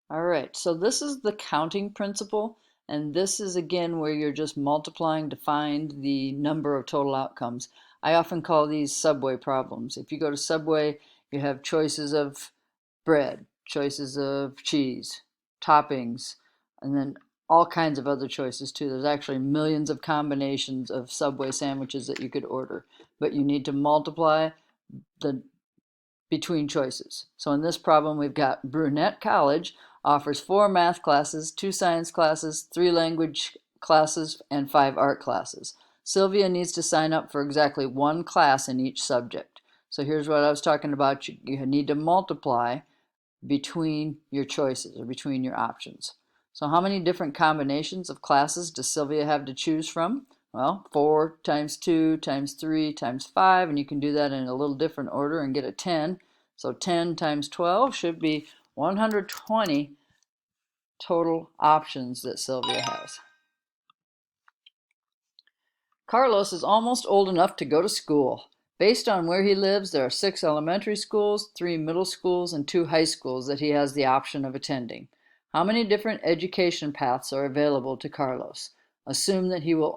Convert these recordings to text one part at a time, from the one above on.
All right, so this is the counting principle, and this is again where you're just multiplying to find the number of total outcomes. I often call these Subway problems. If you go to Subway, you have choices of bread, choices of cheese, toppings, and then all kinds of other choices too. There's actually millions of combinations of Subway sandwiches that you could order, but you need to multiply the between choices. So in this problem, we've got Brunette College offers 4 math classes, 2 science classes, 3 language classes, and 5 art classes. Sylvia needs to sign up for exactly 1 class in each subject. So here's what I was talking about. You need to multiply between your choices or between your options. So how many different combinations of classes does Sylvia have to choose from? Well, 4 times 2 times 3 times 5, and you can do that in a little different order and get a 10. So 10 times 12 should be 120 total options that Sylvia has. Carlos is almost old enough to go to school. Based on where he lives, there are 6 elementary schools, 3 middle schools, and 2 high schools that he has the option of attending. How many different education paths are available to Carlos? Assume that he will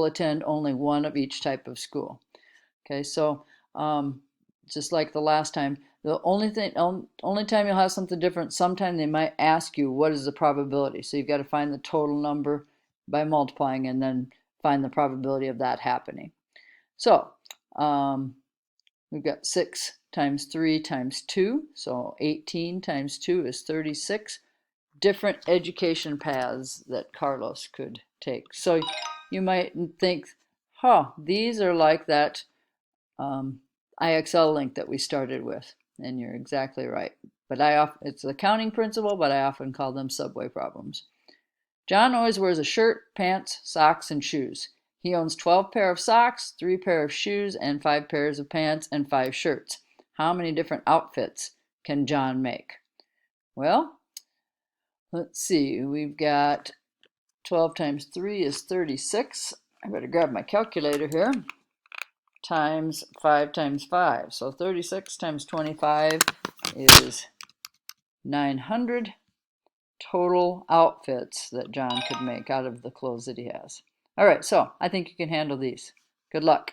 attend only one of each type of school. Okay, so just like the last time, the only time you'll have something different, sometime they might ask you what is the probability. So you've got to find the total number by multiplying and then find the probability of that happening. So we've got 6 times 3 times 2, so 18 times 2 is 36 different education paths that Carlos could take. So you might think, these are like that IXL link that we started with, and you're exactly right. But it's the counting principle, but I often call them Subway problems. John always wears a shirt, pants, socks, and shoes. He owns 12 pair of socks, 3 pair of shoes, and 5 pairs of pants, and 5 shirts. How many different outfits can John make? Well, let's see. We've got 12 times 3 is 36. I better grab my calculator here. Times 5 times 5. So 36 times 25 is 900 total outfits that John could make out of the clothes that he has. All right, so I think you can handle these. Good luck.